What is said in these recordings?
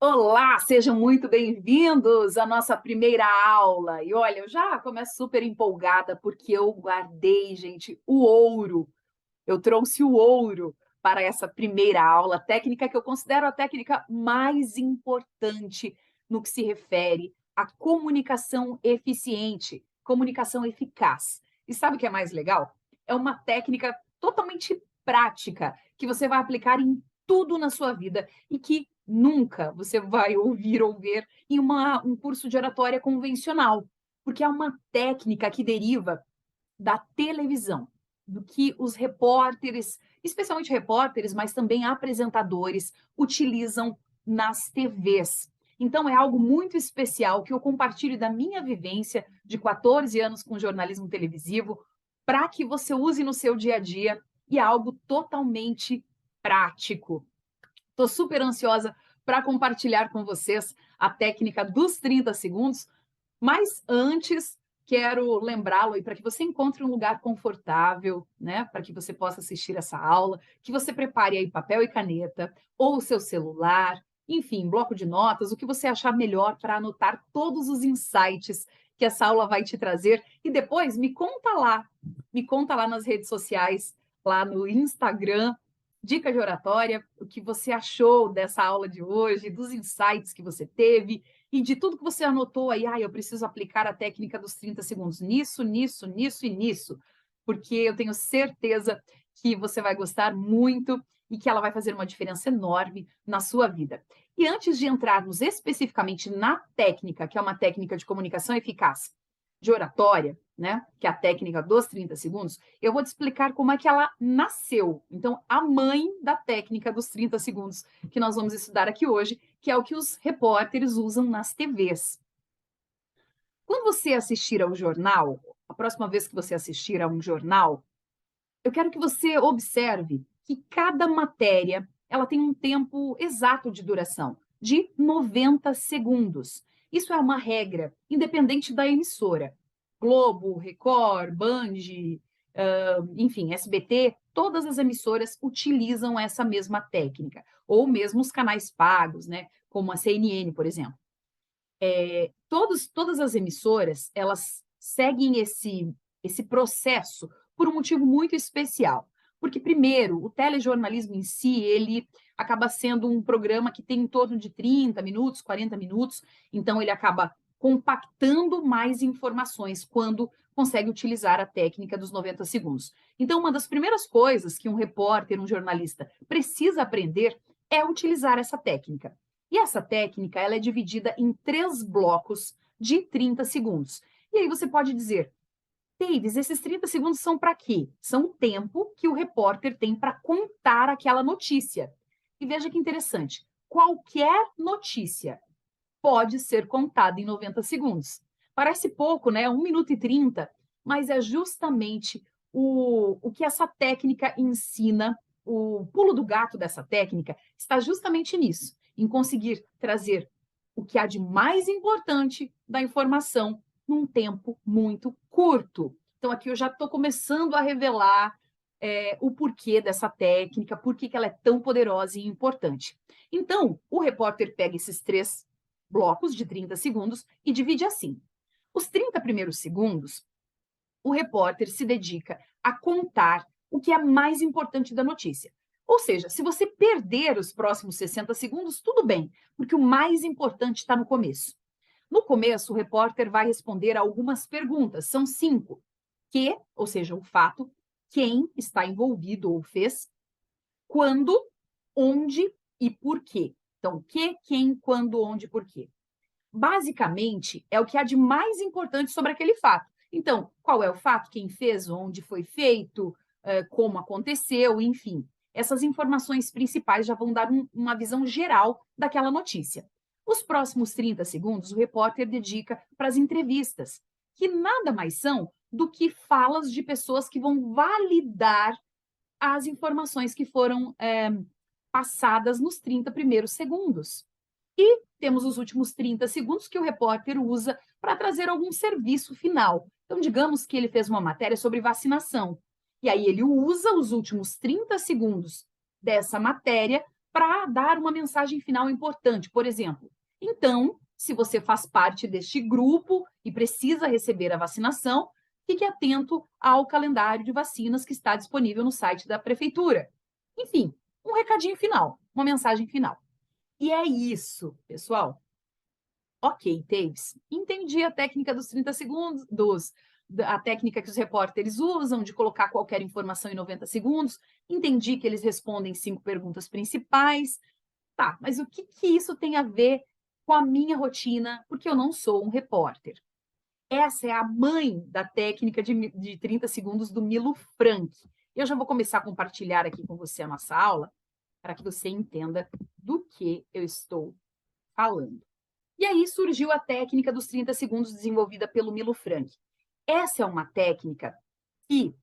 Olá, sejam muito bem-vindos à nossa primeira aula. E olha, eu já começo super empolgada porque eu guardei, gente, o ouro. Eu trouxe o ouro para essa primeira aula, técnica que eu considero a técnica mais importante no que se refere à comunicação eficiente, comunicação eficaz. E sabe o que é mais legal? É uma técnica totalmente prática que você vai aplicar em tudo na sua vida e que nunca você vai ouvir ou ver em um curso de oratória convencional, porque é uma técnica que deriva da televisão, do que os repórteres, especialmente repórteres, mas também apresentadores, utilizam nas TVs. Então, é algo muito especial que eu compartilho da minha vivência de 14 anos com jornalismo televisivo, para que você use no seu dia a dia, e é algo totalmente prático. Estou super ansiosa para compartilhar com vocês a técnica dos 30 segundos, mas antes quero lembrá-lo aí para que você encontre um lugar confortável, né, para que você possa assistir essa aula, que você prepare aí papel e caneta ou o seu celular, enfim, bloco de notas, o que você achar melhor para anotar todos os insights que essa aula vai te trazer e depois me conta lá nas redes sociais, lá no Instagram, Dica de Oratória, o que você achou dessa aula de hoje, dos insights que você teve e de tudo que você anotou aí. Eu preciso aplicar a técnica dos 30 segundos nisso, nisso, nisso e nisso, porque eu tenho certeza que você vai gostar muito e que ela vai fazer uma diferença enorme na sua vida. E antes de entrarmos especificamente na técnica, que é uma técnica de comunicação eficaz de oratória, né, que é a técnica dos 30 segundos, eu vou te explicar como é que ela nasceu. Então, a mãe da técnica dos 30 segundos que nós vamos estudar aqui hoje, que é o que os repórteres usam nas TVs. Quando você assistir ao jornal, a próxima vez que você assistir a um jornal, eu quero que você observe que cada matéria ela tem um tempo exato de duração, de 90 segundos. Isso é uma regra, independente da emissora. Globo, Record, Band, enfim, SBT, todas as emissoras utilizam essa mesma técnica, ou mesmo os canais pagos, né, como a CNN, por exemplo. Todas as emissoras, elas seguem esse processo por um motivo muito especial. Porque, primeiro, o telejornalismo em si, ele acaba sendo um programa que tem em torno de 30 minutos, 40 minutos, então ele acaba compactando mais informações quando consegue utilizar a técnica dos 90 segundos. Então, uma das primeiras coisas que um repórter, um jornalista precisa aprender é utilizar essa técnica. E essa técnica ela é dividida em 3 blocos de 30 segundos. E aí você pode dizer, Davis, esses 30 segundos são para quê? São o tempo que o repórter tem para contar aquela notícia. E veja que interessante, qualquer notícia pode ser contada em 90 segundos. Parece pouco, né? 1 minuto e 30, mas é justamente o que essa técnica ensina, o pulo do gato dessa técnica está justamente nisso, em conseguir trazer o que há de mais importante da informação num tempo muito curto. Então, aqui eu já estou começando a revelar o porquê dessa técnica, por que ela é tão poderosa e importante. Então, o repórter pega esses 3 blocos de 30 segundos e divide assim. Os 30 primeiros segundos, o repórter se dedica a contar o que é mais importante da notícia. Ou seja, se você perder os próximos 60 segundos, tudo bem, porque o mais importante está no começo. No começo, o repórter vai responder a algumas perguntas, são 5. Que, ou seja, o fato, quem está envolvido ou fez, quando, onde e por quê. Então, que, quem, quando, onde e por quê. Basicamente, é o que há de mais importante sobre aquele fato. Então, qual é o fato, quem fez, onde foi feito, como aconteceu, enfim. Essas informações principais já vão dar uma visão geral daquela notícia. Os próximos 30 segundos, o repórter dedica para as entrevistas, que nada mais são do que falas de pessoas que vão validar as informações que foram passadas nos 30 primeiros segundos. E temos os últimos 30 segundos que o repórter usa para trazer algum serviço final. Então, digamos que ele fez uma matéria sobre vacinação. E aí ele usa os últimos 30 segundos dessa matéria para dar uma mensagem final importante. Por exemplo, então, se você faz parte deste grupo e precisa receber a vacinação, fique atento ao calendário de vacinas que está disponível no site da prefeitura. Enfim, um recadinho final, uma mensagem final. E é isso, pessoal. Ok, Taves, entendi a técnica dos 30 segundos, a técnica que os repórteres usam de colocar qualquer informação em 90 segundos, entendi que eles respondem 5 perguntas principais. Tá, mas o que isso tem a ver com a minha rotina, porque eu não sou um repórter? Essa é a mãe da técnica de 30 segundos do Milo Frank. Eu já vou começar a compartilhar aqui com você a nossa aula, para que você entenda do que eu estou falando. E aí surgiu a técnica dos 30 segundos desenvolvida pelo Milo Frank. Essa é uma técnica que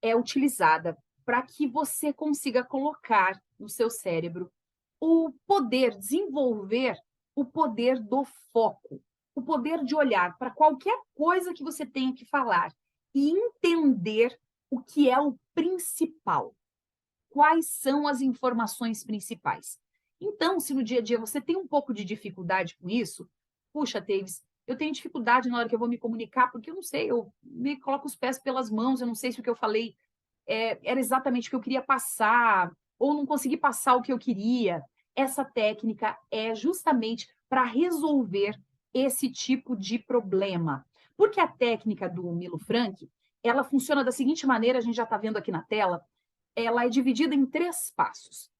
é utilizada para que você consiga colocar no seu cérebro o poder, desenvolver o poder do foco, o poder de olhar para qualquer coisa que você tenha que falar e entender o que é o principal. Quais são as informações principais? Então, se no dia a dia você tem um pouco de dificuldade com isso, puxa, Teves, eu tenho dificuldade na hora que eu vou me comunicar, porque eu não sei, eu me coloco os pés pelas mãos, eu não sei se o que eu falei era exatamente o que eu queria passar, ou não consegui passar o que eu queria. Essa técnica é justamente para resolver esse tipo de problema. Porque a técnica do Milo Frank, ela funciona da seguinte maneira, a gente já está vendo aqui na tela, ela é dividida em 3 passos.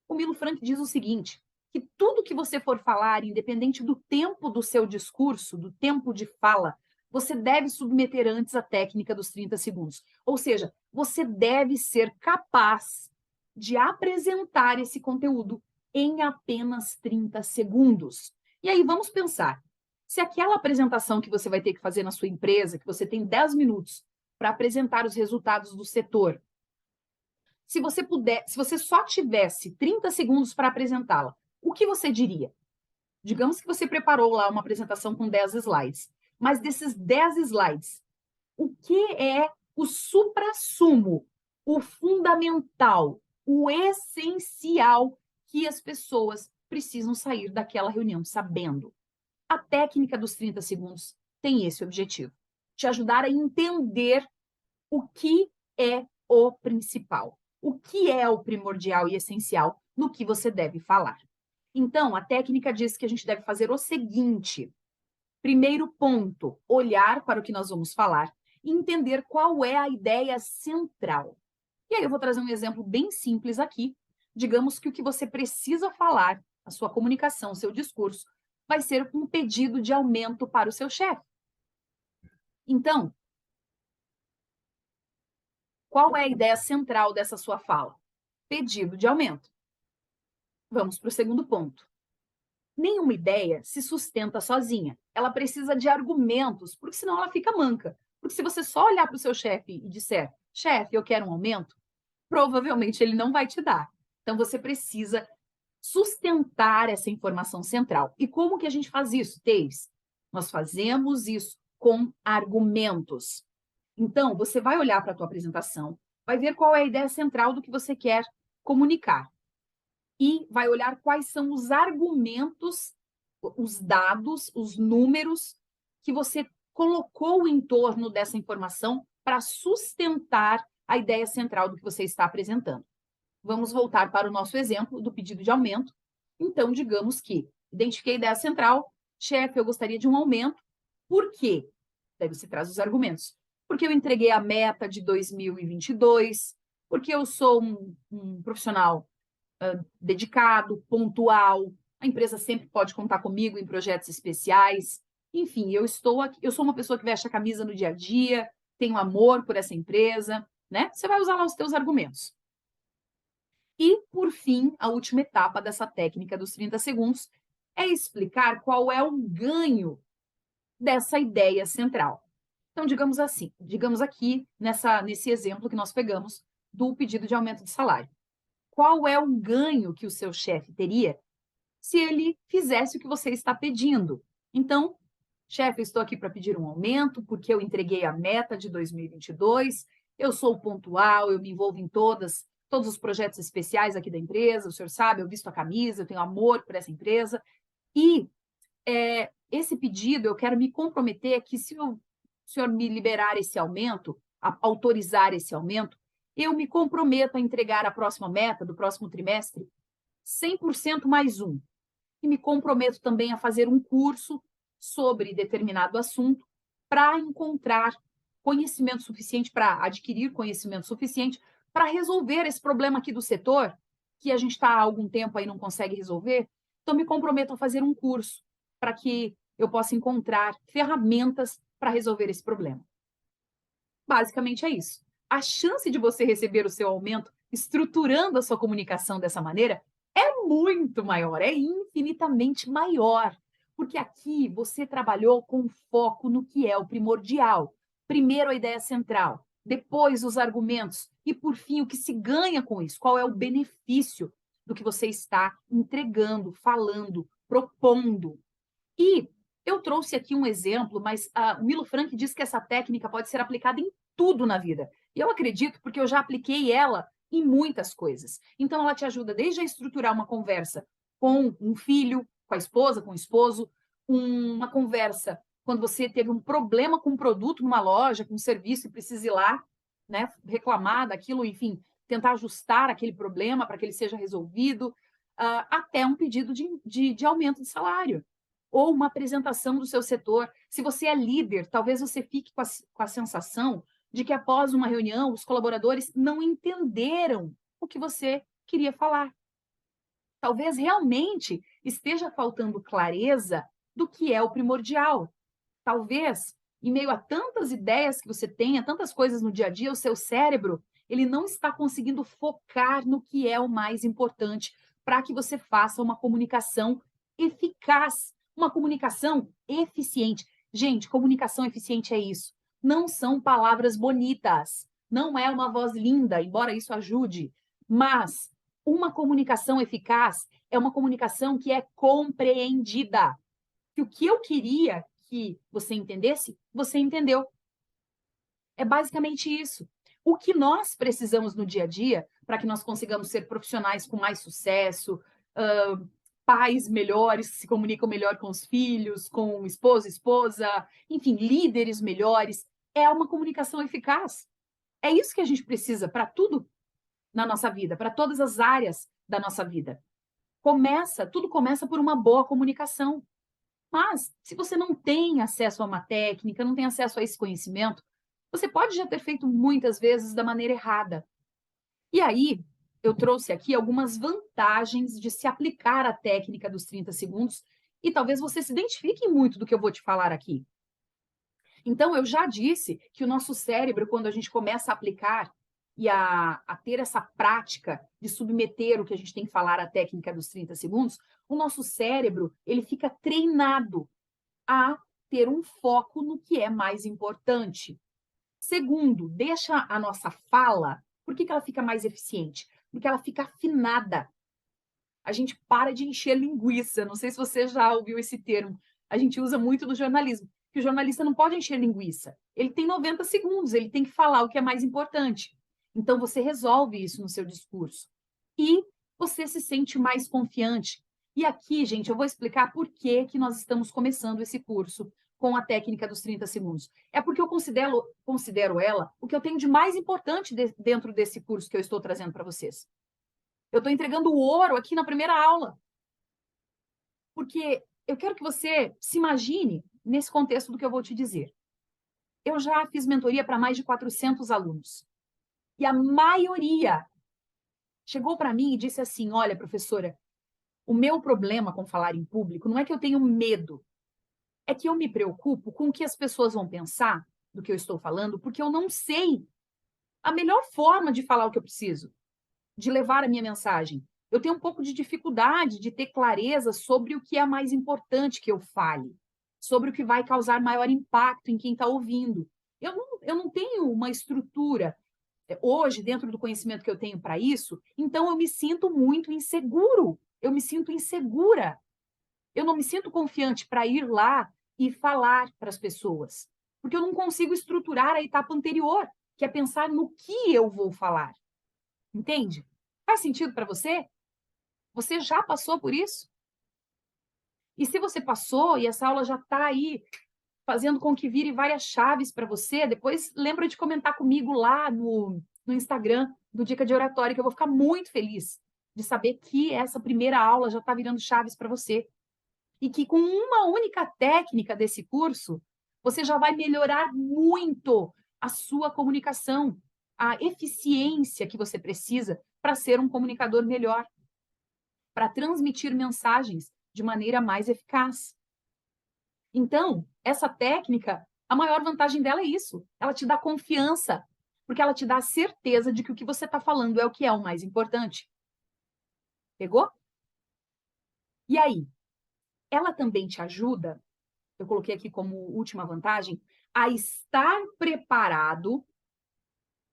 O Milo Frank diz o seguinte, que tudo que você for falar, independente do tempo do seu discurso, do tempo de fala, você deve submeter antes a técnica dos 30 segundos. Ou seja, você deve ser capaz de apresentar esse conteúdo em apenas 30 segundos. E aí vamos pensar, se aquela apresentação que você vai ter que fazer na sua empresa, que você tem 10 minutos para apresentar os resultados do setor, se você só tivesse 30 segundos para apresentá-la, o que você diria? Digamos que você preparou lá uma apresentação com 10 slides, mas desses 10 slides, o que é o suprassumo, o fundamental, o essencial que as pessoas precisam sair daquela reunião sabendo? A técnica dos 30 segundos tem esse objetivo, te ajudar a entender o que é o principal, o que é o primordial e essencial no que você deve falar. Então, a técnica diz que a gente deve fazer o seguinte: primeiro ponto, olhar para o que nós vamos falar e entender qual é a ideia central. E aí eu vou trazer um exemplo bem simples aqui. Digamos que o que você precisa falar, a sua comunicação, o seu discurso, vai ser um pedido de aumento para o seu chefe. Então, qual é a ideia central dessa sua fala? Pedido de aumento. Vamos para o segundo ponto. Nenhuma ideia se sustenta sozinha. Ela precisa de argumentos, porque senão ela fica manca. Porque se você só olhar para o seu chefe e disser, chefe, eu quero um aumento, provavelmente ele não vai te dar. Então você precisa sustentar essa informação central. E como que a gente faz isso, Teis? Nós fazemos isso com argumentos. Então, você vai olhar para a tua apresentação, vai ver qual é a ideia central do que você quer comunicar e vai olhar quais são os argumentos, os dados, os números que você colocou em torno dessa informação para sustentar a ideia central do que você está apresentando. Vamos voltar para o nosso exemplo do pedido de aumento. Então, digamos que identifiquei a ideia central, chefe, eu gostaria de um aumento. Por quê? Daí você traz os argumentos. Porque eu entreguei a meta de 2022, porque eu sou um profissional dedicado, pontual, a empresa sempre pode contar comigo em projetos especiais. Enfim, eu estou aqui, eu sou uma pessoa que veste a camisa no dia a dia, tenho amor por essa empresa, né? Você vai usar lá os teus argumentos. E, por fim, a última etapa dessa técnica dos 30 segundos é explicar qual é o ganho dessa ideia central. Então, digamos assim, digamos aqui, nesse exemplo que nós pegamos do pedido de aumento de salário. Qual é o ganho que o seu chefe teria se ele fizesse o que você está pedindo? Então, chefe, eu estou aqui para pedir um aumento, porque eu entreguei a meta de 2022, eu sou pontual, eu me envolvo em todas todos os projetos especiais aqui da empresa, o senhor sabe, eu visto a camisa, eu tenho amor por essa empresa, e esse pedido eu quero me comprometer que se o senhor me liberar esse aumento, autorizar esse aumento, eu me comprometo a entregar a próxima meta do próximo trimestre 100% mais um. E me comprometo também a fazer um curso sobre determinado assunto para encontrar conhecimento suficiente, para adquirir conhecimento suficiente para resolver esse problema aqui do setor, que a gente está há algum tempo aí não consegue resolver. Então, me comprometo a fazer um curso para que eu possa encontrar ferramentas para resolver esse problema. Basicamente é isso. A chance de você receber o seu aumento estruturando a sua comunicação dessa maneira é muito maior, é infinitamente maior, porque aqui você trabalhou com foco no que é o primordial. Primeiro a ideia central, depois os argumentos e, por fim, o que se ganha com isso, qual é o benefício do que você está entregando, falando, propondo. E eu trouxe aqui um exemplo, mas o Milo Frank diz que essa técnica pode ser aplicada em tudo na vida. E eu acredito porque eu já apliquei ela em muitas coisas. Então, ela te ajuda desde a estruturar uma conversa com um filho, com a esposa, com o esposo, uma conversa quando você teve um problema com um produto numa loja, com um serviço e precisa ir lá, né, reclamar daquilo, enfim, tentar ajustar aquele problema para que ele seja resolvido, até um pedido de aumento de salário ou uma apresentação do seu setor. Se você é líder, talvez você fique com a sensação de que após uma reunião, os colaboradores não entenderam o que você queria falar. Talvez realmente esteja faltando clareza do que é o primordial. Talvez, em meio a tantas ideias que você tenha, tantas coisas no dia a dia, o seu cérebro, ele não está conseguindo focar no que é o mais importante para que você faça uma comunicação eficaz, uma comunicação eficiente. Gente, comunicação eficiente é isso. Não são palavras bonitas, não é uma voz linda, embora isso ajude, mas uma comunicação eficaz é uma comunicação que é compreendida. Que o que eu queria que você entendesse, você entendeu. É basicamente isso. O que nós precisamos no dia a dia para que nós consigamos ser profissionais com mais sucesso, pais melhores, que se comunicam melhor com os filhos, com o esposo, esposa, enfim, líderes melhores, é uma comunicação eficaz. É isso que a gente precisa para tudo na nossa vida, para todas as áreas da nossa vida. Tudo começa por uma boa comunicação. Mas, se você não tem acesso a uma técnica, não tem acesso a esse conhecimento, você pode já ter feito muitas vezes da maneira errada. E aí, eu trouxe aqui algumas vantagens de se aplicar a técnica dos 30 segundos e talvez você se identifique muito do que eu vou te falar aqui. Então, eu já disse que o nosso cérebro, quando a gente começa a aplicar e a ter essa prática de submeter o que a gente tem que falar à técnica dos 30 segundos, o nosso cérebro ele fica treinado a ter um foco no que é mais importante. Segundo, deixa a nossa fala, por que ela fica mais eficiente? Porque ela fica afinada. A gente para de encher linguiça. Não sei se você já ouviu esse termo. A gente usa muito no jornalismo, que o jornalista não pode encher linguiça. Ele tem 90 segundos, ele tem que falar o que é mais importante. Então, você resolve isso no seu discurso. E você se sente mais confiante. E aqui, gente, eu vou explicar por que nós estamos começando esse curso com a técnica dos 30 segundos. É porque eu considero ela o que eu tenho de mais importante dentro desse curso que eu estou trazendo para vocês. Eu estou entregando o ouro aqui na primeira aula. Porque eu quero que você se imagine nesse contexto do que eu vou te dizer. Eu já fiz mentoria para mais de 400 alunos. E a maioria chegou para mim e disse assim: olha, professora, o meu problema com falar em público não é que eu tenho medo, é que eu me preocupo com o que as pessoas vão pensar do que eu estou falando, porque eu não sei a melhor forma de falar o que eu preciso, de levar a minha mensagem. Eu tenho um pouco de dificuldade de ter clareza sobre o que é mais importante que eu fale, sobre o que vai causar maior impacto em quem está ouvindo. Eu não tenho uma estrutura hoje, dentro do conhecimento que eu tenho para isso, então eu me sinto muito inseguro, eu me sinto insegura. Eu não me sinto confiante para ir lá e falar para as pessoas, porque eu não consigo estruturar a etapa anterior, que é pensar no que eu vou falar. Entende? Faz sentido para você? Você já passou por isso? E se você passou e essa aula já está aí fazendo com que vire várias chaves para você, depois lembra de comentar comigo lá no Instagram do Dica de Oratória, que eu vou ficar muito feliz de saber que essa primeira aula já está virando chaves para você. E que com uma única técnica desse curso, você já vai melhorar muito a sua comunicação, a eficiência que você precisa para ser um comunicador melhor, para transmitir mensagens de maneira mais eficaz. Então, essa técnica, a maior vantagem dela é isso. Ela te dá confiança, porque ela te dá a certeza de que o que você está falando é o que é o mais importante. Pegou? E aí? Ela também te ajuda, eu coloquei aqui como última vantagem, a estar preparado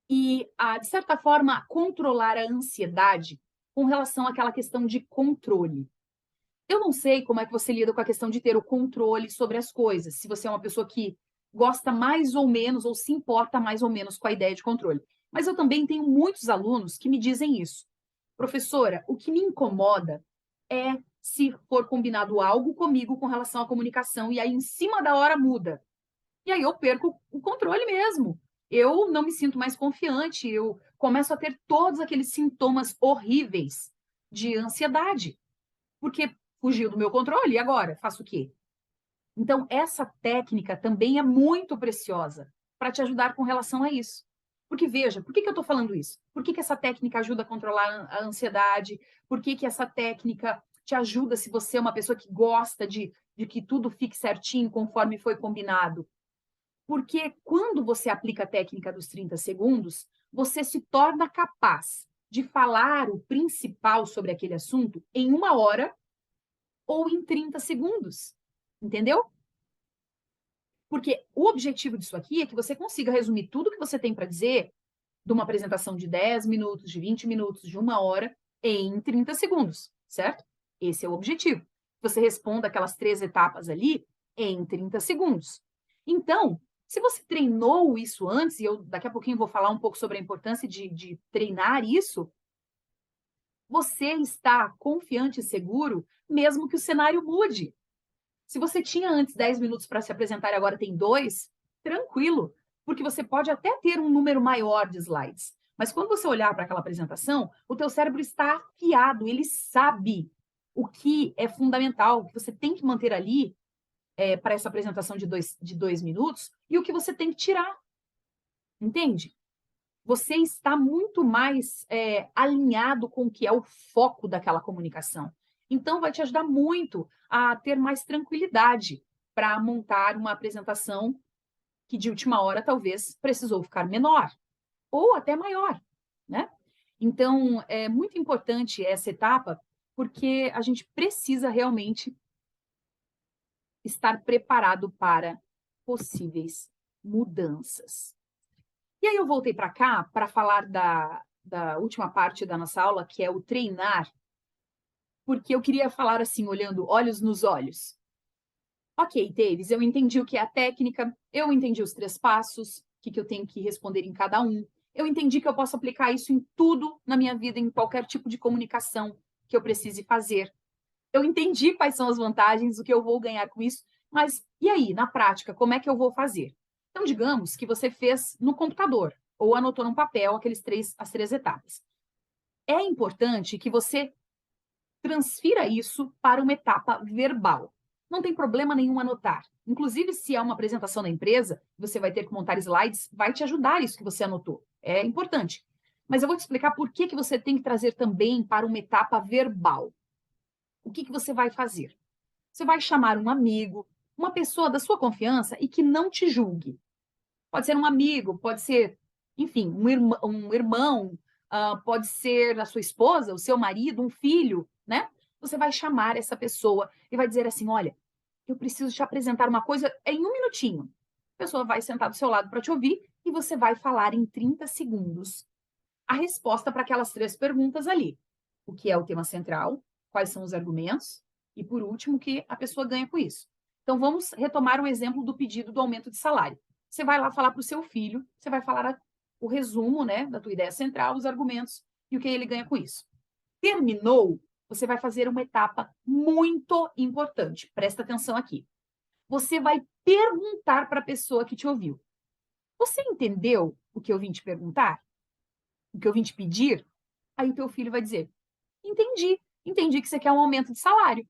e a, de certa forma, controlar a ansiedade com relação àquela questão de controle. Eu não sei como é que você lida com a questão de ter o controle sobre as coisas, se você é uma pessoa que gosta mais ou menos ou se importa mais ou menos com a ideia de controle. Mas eu também tenho muitos alunos que me dizem isso. Professora, o que me incomoda é se for combinado algo comigo com relação à comunicação e aí em cima da hora muda. E aí eu perco o controle mesmo. Eu não me sinto mais confiante, eu começo a ter todos aqueles sintomas horríveis de ansiedade, porque fugiu do meu controle e agora faço o quê? Então, essa técnica também é muito preciosa para te ajudar com relação a isso. Porque, veja, por que eu estou falando isso? Por que essa técnica ajuda a controlar a ansiedade? Por que essa técnica te ajuda se você é uma pessoa que gosta de que tudo fique certinho conforme foi combinado? Porque quando você aplica a técnica dos 30 segundos, você se torna capaz de falar o principal sobre aquele assunto em 1 hora ou em 30 segundos. Entendeu? Porque o objetivo disso aqui é que você consiga resumir tudo que você tem para dizer de uma apresentação de 10 minutos, de 20 minutos, de 1 hora, em 30 segundos, certo? Esse é o objetivo. Você responda aquelas 3 etapas ali em 30 segundos. Então, se você treinou isso antes, e eu daqui a pouquinho vou falar um pouco sobre a importância de treinar isso, você está confiante e seguro, mesmo que o cenário mude. Se você tinha antes 10 minutos para se apresentar e agora tem 2, tranquilo, porque você pode até ter um número maior de slides. Mas quando você olhar para aquela apresentação, o teu cérebro está afiado, ele sabe o que é fundamental, o que você tem que manter ali para essa apresentação de dois minutos e o que você tem que tirar, entende? Você está muito mais alinhado com o que é o foco daquela comunicação. Então, vai te ajudar muito a ter mais tranquilidade para montar uma apresentação que, de última hora, talvez precisou ficar menor ou até maior, né? Então, é muito importante essa etapa, porque a gente precisa realmente estar preparado para possíveis mudanças. E aí eu voltei para cá para falar da última parte da nossa aula, que é o treinar, porque eu queria falar assim, olhando olhos nos olhos. Ok, Davis, eu entendi o que é a técnica, eu entendi os 3 passos, o que eu tenho que responder em cada um, eu entendi que eu posso aplicar isso em tudo na minha vida, em qualquer tipo de comunicação que eu precise fazer. Eu entendi quais são as vantagens, o que eu vou ganhar com isso, mas e aí, na prática, como é que eu vou fazer? Então, digamos que você fez no computador ou anotou num papel as 3 etapas. É importante que você transfira isso para uma etapa verbal. Não tem problema nenhum anotar. Inclusive, se é uma apresentação da empresa, você vai ter que montar slides, vai te ajudar isso que você anotou. É importante. Mas eu vou te explicar por que você tem que trazer também para uma etapa verbal. O que você vai fazer? Você vai chamar um amigo, uma pessoa da sua confiança e que não te julgue. Pode ser um amigo, pode ser, enfim, um irmão, pode ser a sua esposa, o seu marido, um filho, né? Você vai chamar essa pessoa e vai dizer assim: olha, eu preciso te apresentar uma coisa em 1 minutinho. A pessoa vai sentar do seu lado para te ouvir e você vai falar em 30 segundos a resposta para aquelas 3 perguntas ali. O que é o tema central, quais são os argumentos e, por último, o que a pessoa ganha com isso. Então, vamos retomar o exemplo do pedido do aumento de salário. Você vai lá falar para o seu filho, você vai falar o resumo, né, da tua ideia central, os argumentos E o que ele ganha com isso? Terminou, você vai fazer uma etapa muito importante. Presta atenção aqui. Você vai perguntar para a pessoa que te ouviu. Você entendeu o que eu vim te perguntar? O que eu vim te pedir? Aí o teu filho vai dizer: entendi. Entendi que você quer um aumento de salário.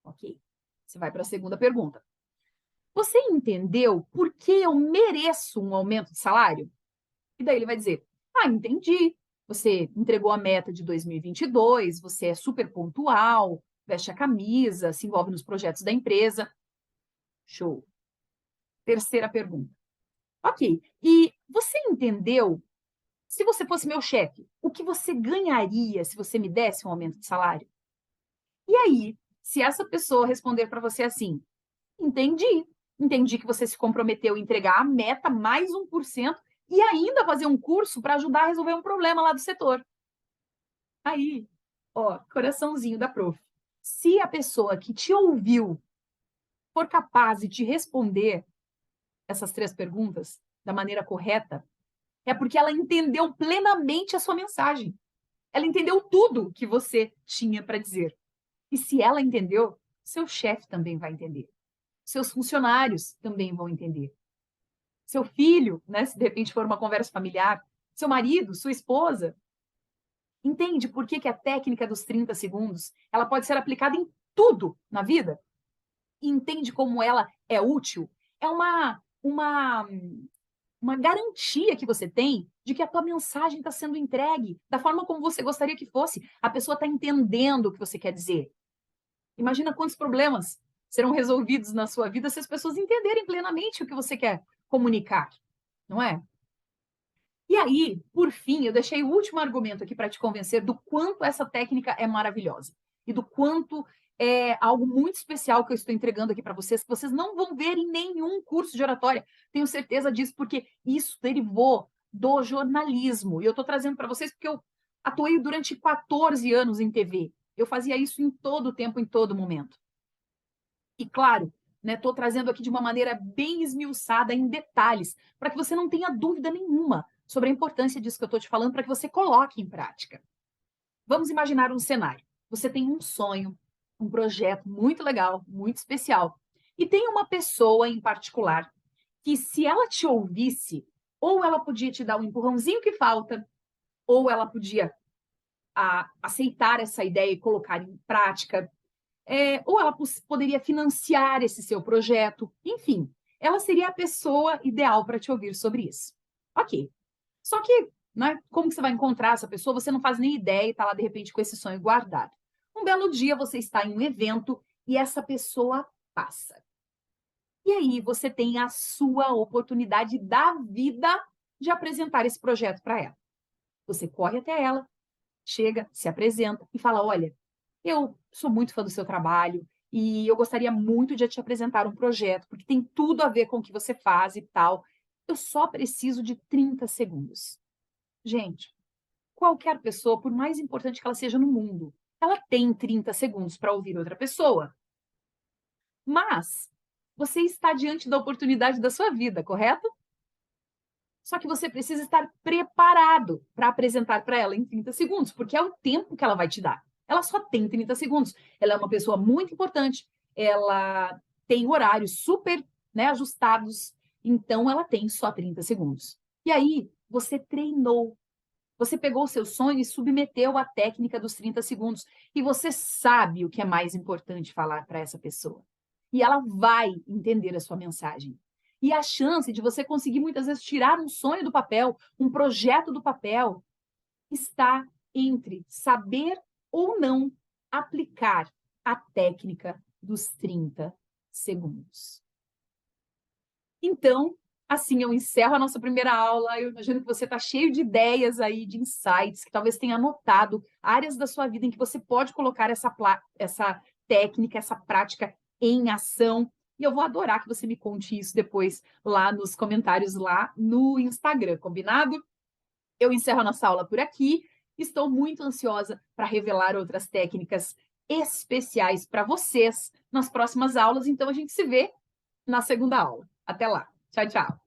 Ok. Você vai para a segunda pergunta. Você entendeu por que eu mereço um aumento de salário? E daí ele vai dizer: ah, entendi. Você entregou a meta de 2022, você é super pontual, veste a camisa, se envolve nos projetos da empresa. Show. Terceira pergunta. Ok. E você entendeu, se você fosse meu chefe, o que você ganharia se você me desse um aumento de salário? E aí, se essa pessoa responder para você assim: entendi. Entendi que você se comprometeu a entregar a meta mais 1% e ainda fazer um curso para ajudar a resolver um problema lá do setor. Aí, ó, coraçãozinho da prof. Se a pessoa que te ouviu for capaz de te responder essas 3 perguntas da maneira correta, é porque ela entendeu plenamente a sua mensagem. Ela entendeu tudo que você tinha para dizer. E se ela entendeu, seu chefe também vai entender. Seus funcionários também vão entender. Seu filho, né, se de repente for uma conversa familiar, seu marido, sua esposa. Entende por que a técnica dos 30 segundos ela pode ser aplicada em tudo na vida? E entende como ela é útil? É uma garantia que você tem de que a tua mensagem está sendo entregue da forma como você gostaria que fosse. A pessoa está entendendo o que você quer dizer. Imagina quantos problemas serão resolvidos na sua vida se as pessoas entenderem plenamente o que você quer comunicar, não é? E aí, por fim, eu deixei o último argumento aqui para te convencer do quanto essa técnica é maravilhosa e do quanto é algo muito especial que eu estou entregando aqui para vocês, que vocês não vão ver em nenhum curso de oratória. Tenho certeza disso, porque isso derivou do jornalismo. E eu estou trazendo para vocês porque eu atuei durante 14 anos em TV. Eu fazia isso em todo o tempo, em todo momento. E claro, estou trazendo aqui de uma maneira bem esmiuçada, em detalhes, para que você não tenha dúvida nenhuma sobre a importância disso que eu estou te falando, para que você coloque em prática. Vamos imaginar um cenário. Você tem um sonho, um projeto muito legal, muito especial, e tem uma pessoa em particular que, se ela te ouvisse, ou ela podia te dar um empurrãozinho que falta, ou ela podia aceitar essa ideia e colocar em prática, ou ela poderia financiar esse seu projeto, enfim, ela seria a pessoa ideal para te ouvir sobre isso. Ok. Só que, né, como que você vai encontrar essa pessoa? Você não faz nem ideia e está lá, de repente, com esse sonho guardado. Um belo dia você está em um evento e essa pessoa passa. E aí você tem a sua oportunidade da vida de apresentar esse projeto para ela. Você corre até ela, chega, se apresenta e fala: olha, eu sou muito fã do seu trabalho e eu gostaria muito de te apresentar um projeto, porque tem tudo a ver com o que você faz e tal. Eu só preciso de 30 segundos. Gente, qualquer pessoa, por mais importante que ela seja no mundo, ela tem 30 segundos para ouvir outra pessoa. Mas você está diante da oportunidade da sua vida, correto? Só que você precisa estar preparado para apresentar para ela em 30 segundos, porque é o tempo que ela vai te dar. Ela só tem 30 segundos. Ela é uma pessoa muito importante, ela tem horários super, né, ajustados, então ela tem só 30 segundos. E aí, você treinou. Você pegou o seu sonho e submeteu à técnica dos 30 segundos. E você sabe o que é mais importante falar para essa pessoa. E ela vai entender a sua mensagem. E a chance de você conseguir, muitas vezes, tirar um sonho do papel, um projeto do papel, está entre saber ou não aplicar a técnica dos 30 segundos. Então, assim eu encerro a nossa primeira aula. Eu imagino que você está cheio de ideias aí, de insights, que talvez tenha anotado áreas da sua vida em que você pode colocar essa técnica, essa prática em ação. E eu vou adorar que você me conte isso depois lá nos comentários, lá no Instagram, combinado? Eu encerro a nossa aula por aqui. Estou muito ansiosa para revelar outras técnicas especiais para vocês nas próximas aulas. Então, a gente se vê na segunda aula. Até lá. Tchau, tchau.